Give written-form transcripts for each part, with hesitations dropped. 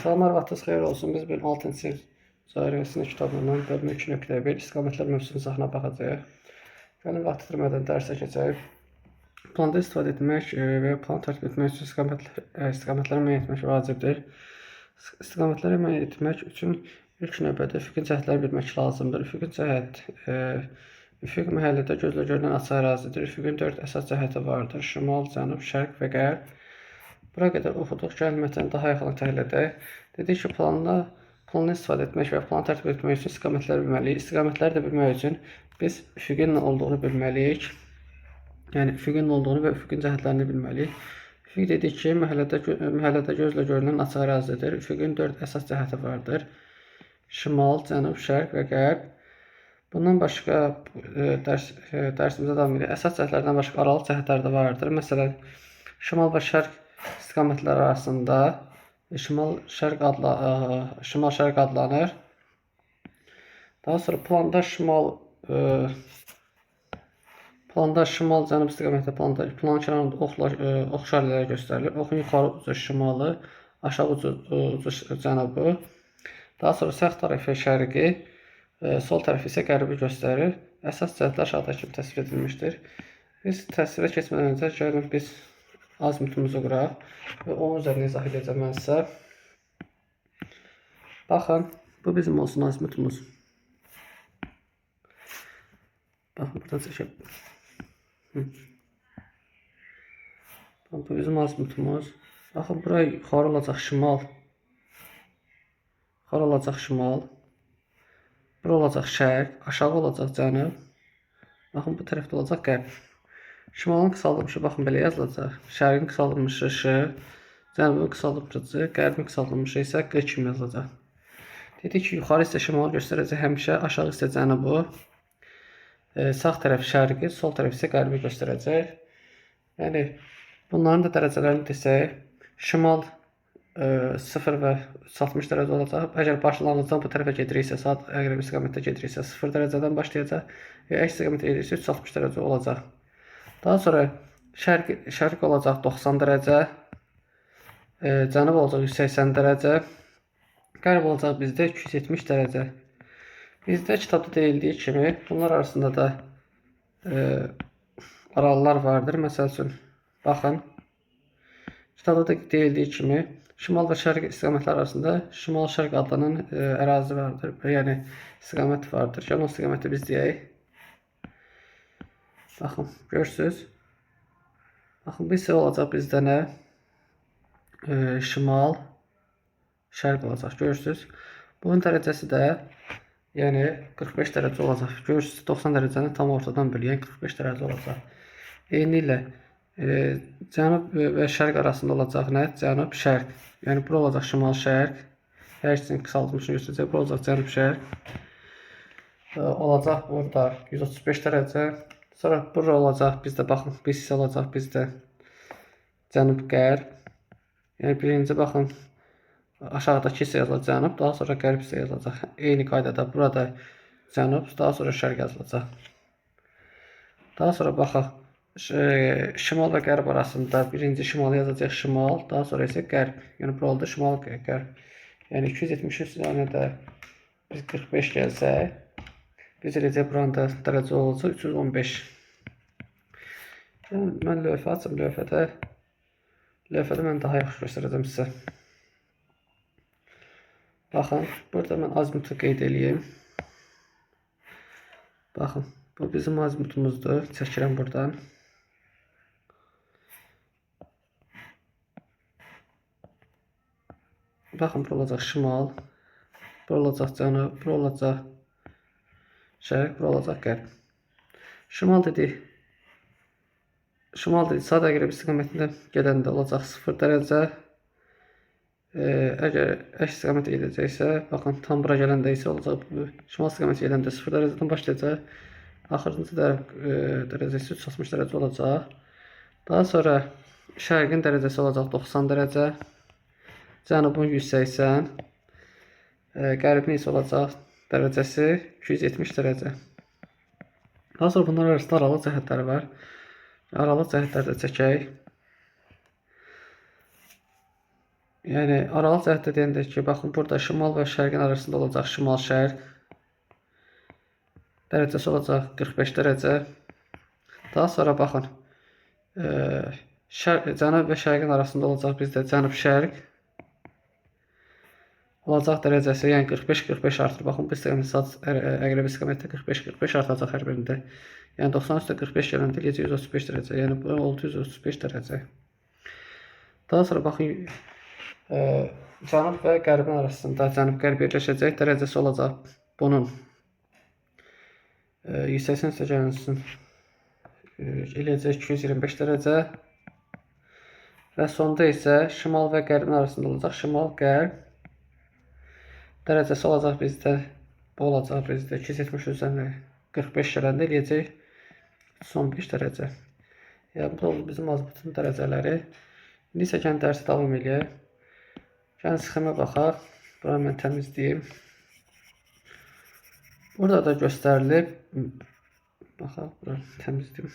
Salamlar, vaxtınız xeyir olsun. Biz bölüm 6-cı sinif Cəriyyəsinin kitabından bölüm 2.1 istiqamətlər mövzusuna izahına baxacağıq. Gəlin vaxt itirmədən dərsə keçək. Planda istifadə etmək və plan tərtib etmək üçün istiqamətləri müəyyən etmək vacibdir. İstiqamətləri müəyyən etmək üçün ilk növbədə üfüqi cəhətləri bilmək lazımdır. Üfüqi cəhət üfüq məhəllədə gözlə görünən açıq ərazidir. Üfüqün 4 əsas cəhəti vardır: şimal, cənub, şərq və qərb. Bura qədər oxuduq, gəlin mətəni daha yaxın təhlil edək. Dedik ki, planla istifadə etmək və plan tərtib etmək üçün istiqamətləri bilməliyik. İstiqamətləri də bilmək üçün biz üfüqün nə olduğunu bilməliyik. Yəni üfüqün nə olduğunu və üfüqün cəhətlərini bilməliyik. Üfüq dedik ki, məhəllədə gözlə görünən açıq ərazidir. Üfüqün 4 əsas cəhəti vardır: şimal, cənub, şərq və qərb. Bundan başqa dərsimizə davam edirik. Əsas cəhətlərdən başqa aralıq cəhətlər də vardır. Məsələn, şimal və şərq istiqamətlər arasında şimal-şərq adlanır. Daha sonra planda şimal, cənub istiqamətdə planın kənarında ox işarələri göstərilir. Oxun yuxarı ucu şimalı, aşağı ucu cənubu. Daha sonra sağ tərəfi şərqi, sol tərəfi isə qərbi göstərir. Əsas cəhətlər aşağıdakı kimi təsvir edilmişdir. Biz təsvirə keçmədən öncə gəlin biz azimutumuzu quraq və onun üzərində izah edəcəm mən sizə. Baxın, bu bizim olsun azimutumuz. Baxın, buradan çəkək. Bu bizim azimutumuz. Baxın, bura yuxarı olacaq şimal. Yuxarı olacaq şimal. Bura olacaq şərq, aşağı olacaq cənub. Baxın, bu tərəfdə olacaq qərb. Şimalın qısaldılmışı baxın belə yazılacaq. Şərqin qısaldılmışı Ş, cənubun qısaldılmışı, qərbin qısaldılmışı isə Q kimi yazılacaq. Dedik ki, yuxarı isə şimalı göstərəcək həmişə, aşağı isə cənubu, sağ tərəf şərqi, sol tərəf isə qərbi göstərəcək. Yəni, bunların da dərəcələrini desək, şimal 0 və 360 dərəcə olacaq. Əgər başlanğıcdan bu tərəfə gediriksə, saat əqrəb istiqamətdə gediriksə 0 dərəcədən başlayacaq və əks istiqamətdə gediriksə 360 dərəcə olacaq. Daha sonra şərq olacaq 90 dərəcə, cənub olacaq 180 dərəcə, qərb olacaq bizdə 270 dərəcə. Bizdə kitabda deyildiyi kimi bunlar arasında da aralılar vardır. Məsəl üçün, baxın, kitabda da deyildiyi kimi şimal və şərq istiqamətlər arasında şimal-şərq adlanan ərazi vardır. Yəni, istiqamət vardır. Yəni, o istiqaməti biz deyək. Baxın, görürsünüz. Baxın, bu isə olacaq bizdə nə? Şimal, şərq olacaq. Görürsünüz. Bunun dərəcəsi də yəni 45 dərəcə olacaq. Görürsünüz, 90 dərəcəni tam ortadan bölür. Yəni 45 dərəcə olacaq. Eyni ilə cənub və şərq arasında olacaq nə? Cənub, şərq. Yəni, bura olacaq şimal-şərq. Hər ikisinin qısaldılmışını göstərəcək. Bura olacaq cənub-şərq. Olacaq burada 135 dərəcə. Sonra bura olacaq bizdə, baxın, bir hissə olacaq bizdə cənub-qərb. Yəni, birinci, baxın, aşağıdakı hissə yazılacaq cənub, daha sonra qərb hissə yazılacaq. Eyni qaydada burada cənub, daha sonra şərq yazılacaq. Daha sonra baxaq, şimal və qərb arasında birinci şimalı yazacaq şimal, daha sonra isə qərb. Yəni, bura oldu şimal, qərb. Yəni, 273 saniyədə biz 45 gəlsək, biz eləcək buranda dərəcə olacaq 315. Yəni, mən lövhə açım, lövhədə mən daha yaxşı göstərəcəm sizə. Baxın, burada mən azimutu qeyd edeyim. Baxın, bu bizim azimutumuzdur. Çəkirəm buradan. Baxın, bura olacaq şimal, bura olacaq cənub, bura olacaq şərq, bura olacaq qərb. Şimal dedik, saat əqrəb istiqamətində gedəndə olacaq 0 dərəcə. Əgər əks istiqamətə gedəcəksə, baxın, tam bura gələndə isə olacaq, şimal istiqamətə gedəndə 0 dərəcədən başlayacaq. Axırıncı dərəcəsi 360 dərəcə olacaq. Daha sonra şərqin dərəcəsi olacaq 90 dərəcə. Cənubun 180, qərbin isə olacaq dərəcəsi 270 dərəcə. Daha sonra bunlar arasında aralıq cəhətləri var. Aralıq cəhətləri də çəkək. Yəni aralı cəhətdə deyəndə ki, baxın burada şimal və şərqin arasında olacaq şimal-şərq. Dərəcəsi olacaq 45 dərəcə. Daha sonra baxın, cənub və şərqin arasında olacaq bizdə cənub-şərq. Olacaq dərəcəsi, yəni 45-45 artır. Baxın, bu istiqamət əqrəb istiqamətdə 45-45 artacaq hər birində. Yəni 90 üstə 45 gələndə eləyəcək 135 dərəcə. Yəni bu oldu 135 dərəcə. Daha sonra baxın, cənub və qərbin arasında cənub-qərb birləşəcək. Dərəcəsi olacaq bunun 180 üstə gələnsin eləyəcək 225 dərəcə. Və sonda isə şimal və qərbin arasında olacaq şimal-qərb. Dərəcəsi olacaq bizdə, bu olacaq bizdə 270 üzərinə 45 gələndə eləyəcək 15 dərəcə. Yəni bu oldu bizim azbutun dərəcələri. İndi isə gəlin dərsi davam eləyək. Gəlin sxemə baxaq. Buranı mən təmizləyim. Burada da göstərilib. Baxaq, buranı təmizləyim.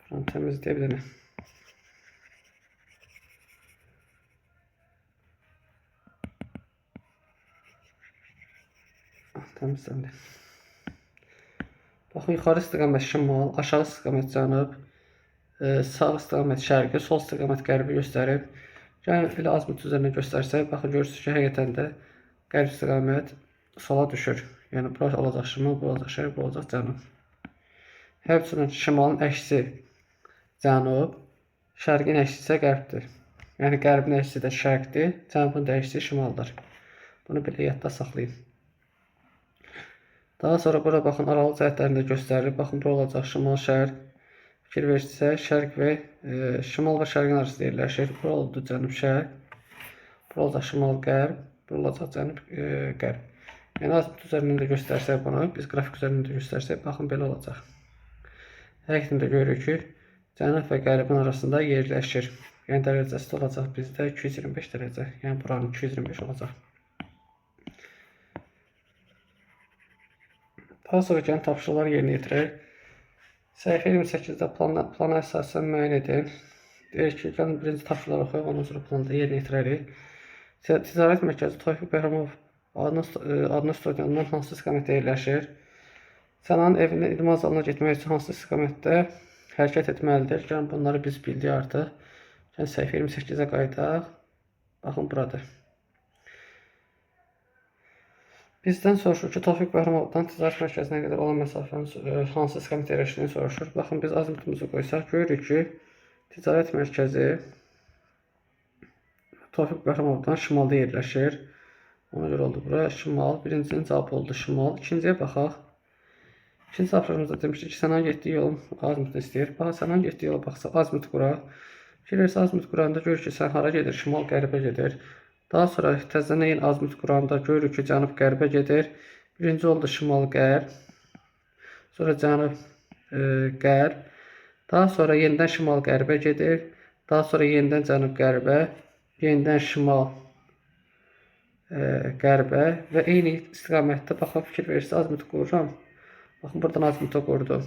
Buranı təmizləyə bilərim. Təmizləndi. Baxın, yuxarı istiqamət şimal, aşağı istiqamət cənub, sağ istiqamət şərqi, sol istiqamət qərbi göstərib. Yəni, elə azimut üzərində göstərsək, baxın, görürsünüz ki, həqiqətən də qərb istiqamət sola düşür. Yəni, bura olacaq şimal, bura olacaq şərq, bura olacaq cənub. Həmçinin şimalın əksi cənub, şərqin əksi isə qərbdir. Yəni, qərbin əksi də şərqdir, cənubun da əksi şimaldır. Bunu belə yadda saxlayın. Daha sonra bura baxın, aralı cəhətlərində göstərilir. Baxın, bura olacaq şimal-şərq. Fikir verirsə, şərq və şimal və şərqin arasında yerləşir. Bura oldu cənub-şərq. Bura olacaq şimal-qərb. Bura olacaq cənub-qərb. Yəni, azimut üzərində göstərsək bunu, biz qrafik üzərində göstərsək, baxın, belə olacaq. Həqiqətən də görürük ki, cənub və qərbin arasında yerləşir. Yəni, dərəcəsi olacaq bizdə 225 dərəcə. Yəni, buranın 225 olacaq. Daha sonra gəlin tapşırıqları yerinə yetirək. Səhifə 28-də plana əsasən müəyyən edin. Deyir ki, gəlin birinci tapşırıqları oxuyaq, ondan sonra planda yerinə yetirərik. Ticarət mərkəzi Tofiq Bəhramov adlı stadiondan hansı istiqamətdə yerləşir? Sənan evindən idman zalına getmək üçün hansı istiqamətdə hərəkət etməlidir? Gəlin bunları biz bildik artıq. Gəlin səhifə 28-ə qayıdaq. Baxın, buradır. Bizdən soruşur ki, Tofiq Bəhramovdan ticarət mərkəzinə qədər olan məsafənin hansı istiqamətdə yerləşdiyini soruşur. Baxın, biz azimutumuzu qoysaq, görürük ki, ticarət mərkəzi Tofiq Bəhramovdan şimalda yerləşir. Ona görə oldu bura şimal. Birincinin cavabı oldu şimal. İkinciyə baxaq. İkinci tapşırığımızda demişdik ki, Sənan getdiyi yolun azimutunu istəyir. Baxın, Sənan getdiyi yola baxsa, azimut quraq. Fikir versə, azimut quranda görür ki, sən hara gedir? Şimal qərbə gedir. Daha sonra təzədən yenə azimut quranda görürük ki, cənub qərbə gedir. Birinci oldu şimal-qərb. Sonra cənub-qərb. Daha sonra yenidən şimal-qərbə gedir. Daha sonra yenidən cənub-qərbə. Yenidən şimal-qərbə. Və eyni istiqamətdə baxın, fikir verirsə azimut qururam. Baxın, buradan azimuta qurdum.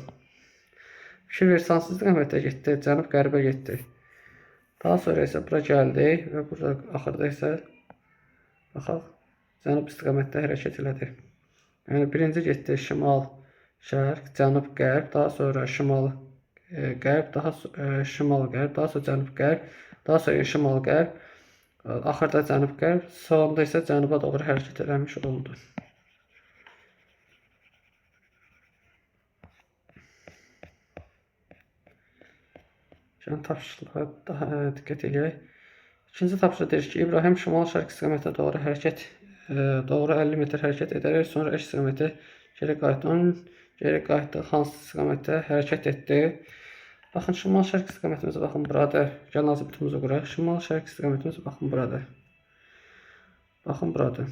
Fikir verirsə hansı istiqamətdə getdi? Cənub-qərbə getdi. Daha sonra isə bura gəldik və burada axırda isə baxaq, cənub istiqamətdə hərəkət elədi. Yəni, birinci getdi şimal-şərq, cənub-qərb, daha sonra şimal-qərb, daha şimal-qərb, daha sonra cənub-qərb, daha sonra şimal-qərb, axırda cənub-qərb, sonunda isə cənuba doğru hərəkət eləmiş oldu. Yəni, tapşırıqlara daha diqqət edək. İkinci tapşırıq deyir ki, İbrahim şimal-şərq istiqamətə doğru 50 metr hərəkət edərək, sonra əks istiqamətə geri qayıtdı. Geri qayıtdı, hansı istiqamətdə hərəkət etdi? Baxın, şimal-şərq istiqamətimiz baxın buradır. Gəlin azimutumuzu quraq. Şimal-şərq istiqamətimiz baxın buradır. Baxın buradır.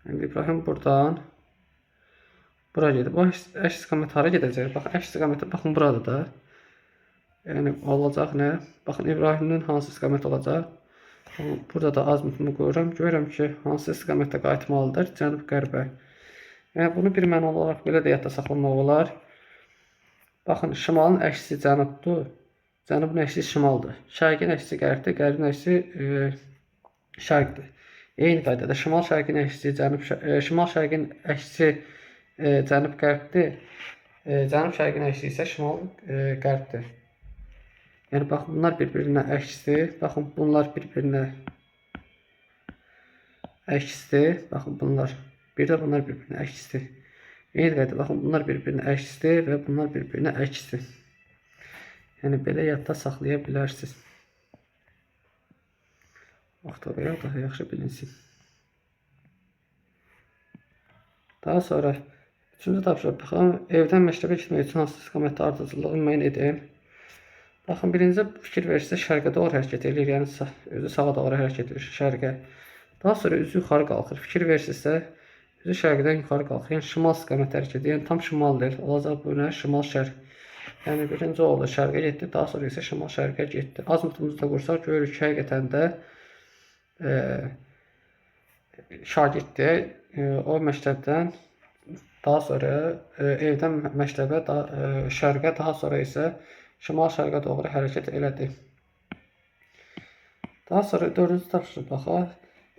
Yəni, İbrahim buradan bura gedir. Bu əks istiqamət hara gedəcək? Baxın, əks istiqamətə baxın buradır da. Yəni, olacaq nə? Baxın, İbrahimdən hansı istiqamət olacaq? Burada da azimutumu qoyuram. Görürəm ki, hansı istiqamətdə qayıtmalıdır? Cənub-qərbə. Yəni, bunu bir mənalı olaraq belə də yadda saxlamaq olar. Baxın, şimalın əksi cənubdur. Cənubun əksi şimaldır. Şərqin əksi qərbdir, qərbin əksi şərqdir. Eyni qaydada şimal-şərqin əksi şimal-şərqin əksi cənub-qərbdir. Cənub-şərqin əksi isə şimal-qərbdir. Yəni baxın, bunlar bir-birinə əksdir. Baxın, bunlar bir-birinə əksdir. Baxın, bunlar. Bir də bunlar bir-birinə əksdir. Eyni qaydada baxın, bunlar bir-birinə əksdir və bunlar bir-birinə əksdir. Yəni belə yadda saxlaya bilərsiniz. Vaxt oraya daha yaxşı bilinsin. Daha sonra 3-cü tapşırıq baxın, evdən məktəbə getmək üçün hansı istiqamətdə ardıcılığı müəyyən edin. Baxın, birinci fikir verirsə şərqə doğru hərəkət edir, yəni özü sağa doğru hərəkət edir, şərqə. Daha sonra üzü yuxarı qalxır. Fikir verirsə üzü şərqdən yuxarı qalxır, yəni şimal istiqamətdə hərəkət edir, yəni tam şimal deyil. Olacaq bu nə? Şimal-şərq. Yəni birinci oldu şərqə getdi, daha sonra isə şimal-şərqə getdi. Azimutumuzu da qursaq görürük ki, həqiqətən də şagirddir. O məktəbdən daha sonra evdən məktəbə, şərqə, daha sonra isə şimal-şərqə doğru hərəkət elədi. Daha sonra 4-cü tapşırıq baxaq.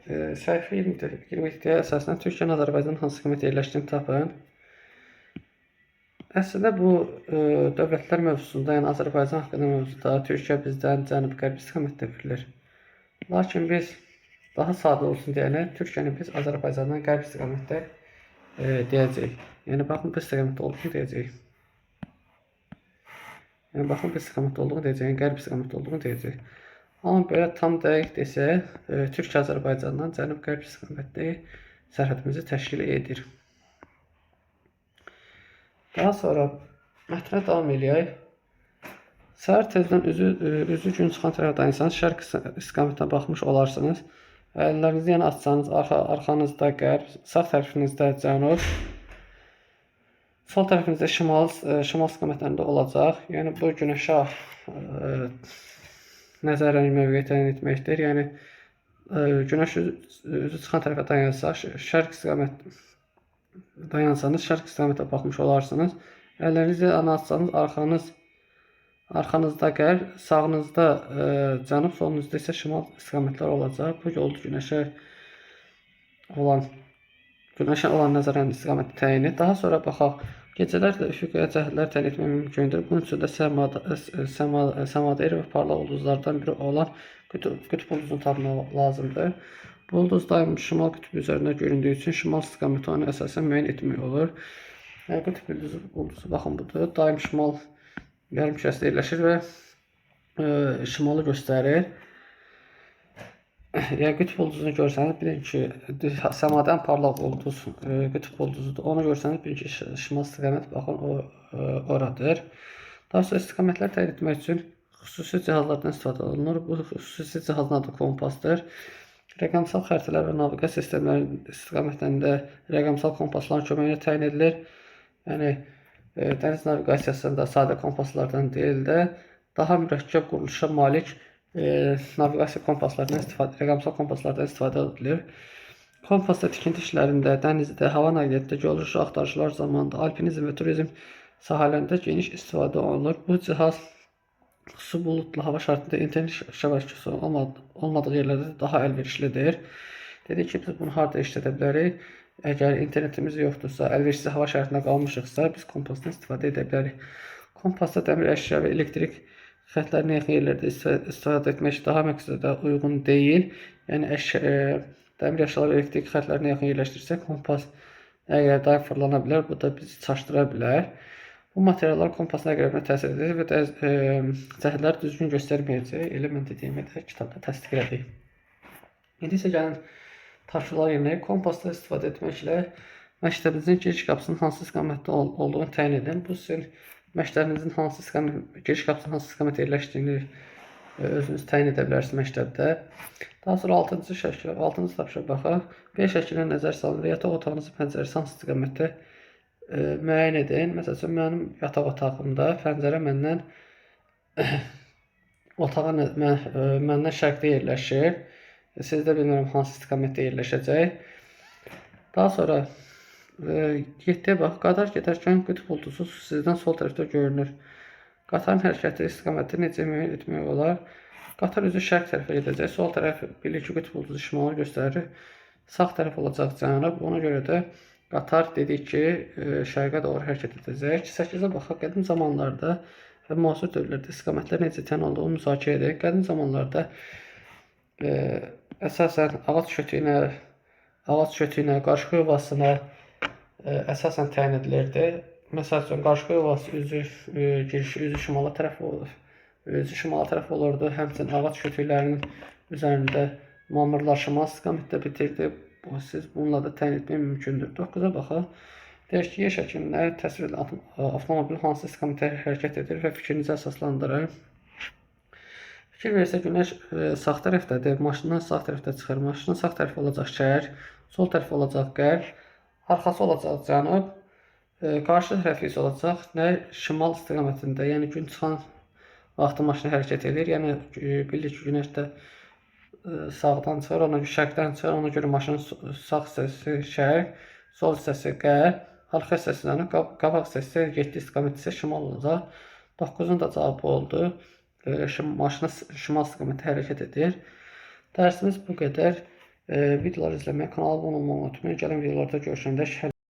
Səhifə 22-yə əsasən Türkiyənin Azərbaycanın hansı istiqamətdə yerləşdiyini tapın. Əslində bu dövlətlər mövzusunda, yəni Azərbaycan haqqında mövzuda Türkiyə bizdən cənub-qərb istiqamətdə verilir. Lakin biz daha sadə olsun deyənə Türkiyəni biz Azərbaycandan qərb istiqamətdə deyəcəyik. Yəni baxın, bu istiqamətdə olduğunu deyəcəyik. Yəni baxın, bu istiqamətdə olduğunu deyəcəyik, yəni qərb istiqamətdə olduğunu deyəcəyik. Amma belə tam dəqiq desək, Türkiyə Azərbaycandan cənub-qərb istiqamətdə sərhədimizi təşkil edir. Daha sonra mətnə davam eləyək. Səhər tezdən üzü gün çıxan tərəfdənsə şərq istiqamətinə baxmış olarsınız. Əllərinizi yəni açsanız arxanızda qərb, sağ tərəfinizdə cənub, sol tərəfinizdə şimal istiqamətlərində olacaq. Yəni bu günəşə nəzərən mövqe təyin etməkdir. Yəni günəş üzü çıxan tərəfə dayansa, şərq istiqamətə baxmış olarsınız. Əllərinizi açsanız arxanızda qərb, sağınızda cənub, solunuzda isə şimal istiqamətlər olacaq. Bu yolda günəşə olan nəzərən istiqaməti təyin et. Daha sonra baxaq, gecələr də üfüqə cəhətlər təyin etmək mümkündür. Bunun üçün də səmada iri və parlaq ulduzlardan biri olan qütb ulduzunu tapmaq lazımdır. Bu ulduz daim şimal qütbü üzərində göründüyü üçün şimal istiqaməti onu əsasən müəyyən etmək olur. Qütb ulduzu baxın budur. Daim şimal yarımkürəsində yerləşir və şimalı göstərir. Yəni qütb ulduzunu görsəniz bilin ki, səmadan parlaq ulduz qütb ulduzudur. Onu görsəniz bilin ki, şimal istiqamət baxın oradır. Daha sonra istiqamətlər təyin etmək üçün xüsusi cihazlardan istifadə olunur. Bu xüsusi cihazın adı kompasdır. Rəqəmsal xəritələr və naviqasiya sistemlərinin istiqamətlərində rəqəmsal kompasların köməyi ilə təyin edilir. Yəni dəniz naviqasiyasında sadə kompaslardan deyil də daha mürəkkəb quruluşa malik naviqasiya kompaslarından rəqəmsal kompaslardan istifadə edilir. Kompasda tikinti işlərində, dənizdə, hava nəqliyyatında, geoloji axtarışlar zamanında, alpinizm və turizm sahələrində geniş istifadə olunur. Bu cihaz xüsusi buludlu hava şərtində internet şəbəkəsi olmadığı yerlərdə daha əlverişlidir. Dedik ki, biz bunu harada işlədə bilərik? Əgər internetimiz yoxdursa, əlverişsiz hava şərtində qalmışıqsa, biz kompasdan istifadə edə bilərik. Kompasda dəmir əşya və elektrik xətlərinə yaxın yerlərdə istifadə etmək daha məqsədə uyğun deyil. Yəni dəmir əşyalar və elektrik xətlərinə yaxın yerləşdirsək, kompas əqrəb daim fırlana bilər. Bu da bizi çaşdıra bilər. Bu materiallar kompasın əqrəbinə təsir edir və cəhətləri düzgün göstərməyəcək. Elə mən dediyimi də kitabda təsdiq elədik. İndi isə gəlin tapşırıqlar yerinə kompasda istifadə etməklə məktəbinizin giriş qapısının hansı istiqamətdə olduğunu təyin edin. Bu sizin məktəbinizin giriş qapısının hansı istiqamətdə yerləşdiyini özünüz təyin edə bilərsiniz məktəbdə. Daha sonra 6-cı tapşırıq baxaq. B şəklinə nəzər salınır. Yataq otağınızın pəncərəsi hansı istiqamətdə müəyyən edin. Məsəl üçün, mənim yataq otağımda pəncərə məndən şərqdə yerləşir. Sizdə bilmirəm hansı istiqamətdə yerləşəcək. Daha sonra 7-yə bax, qadar gedərkən qütb ulduzu sizdən sol tərəfdə görünür. Qatarın hərəkəti istiqaməti necə müəyyən etmək olar? Qatar üzü şərq tərəfə gedəcək. Sol tərəf birləşik qütb ulduzu şimalı göstərir. Sağ tərəf olacaq cənub. Ona görə də qatar dedik ki, şərqə doğru hərəkət edəcək. 8-ə baxaq. Qədim zamanlarda və müasir dövrlərdə istiqamətlər necə təyin olduğunu müzakirə edək. Qədim zamanlarda əsasən ağac kötüyünə, qarışqa yuvasına əsasən təyin edilirdi. Məsəl üçün, qarışqa yuvası girişi üzü şimala tərəf olurdu. Həmçinin ağac kötüklərinin üzərində mamırlar şimal istiqamətdə bitirdi. Siz bununla da təyin etmək mümkündür. 9-a baxaq. Deyək ki, yer şəklində təsvir edilen avtomobil hansı istiqamətə hərəkət edir və fikrinizi əsaslandırın. Fikir versə günəş sağ tərəfdədir, maşından sağ tərəfdə çıxır. Maşının sağ tərəfi olacaq şərq, sol tərəfi olacaq qərb, arxası olacaq cənub, qarşı tərəfi isə olacaq şimal istiqamətində. Yəni gün çıxan vaxtı maşını hərəkət edir. Yəni bilirik ki, günəş də sağdan çıxır, şərqdən çıxır. Ona görə maşının sağ hissəsi şərq, sol hissəsi qərb, arxa hissəsindən qabaq hissəsi getdiyi istiqamət isə şimal olacaq. 9-un da cavabı oldu. Maşını şimal istiqamətə hərəkət edir. Dərsimiz bu qədər. Videoları izləməyə, kanala abunə olmağı unutmayın. Gələn videolarda görüşəndə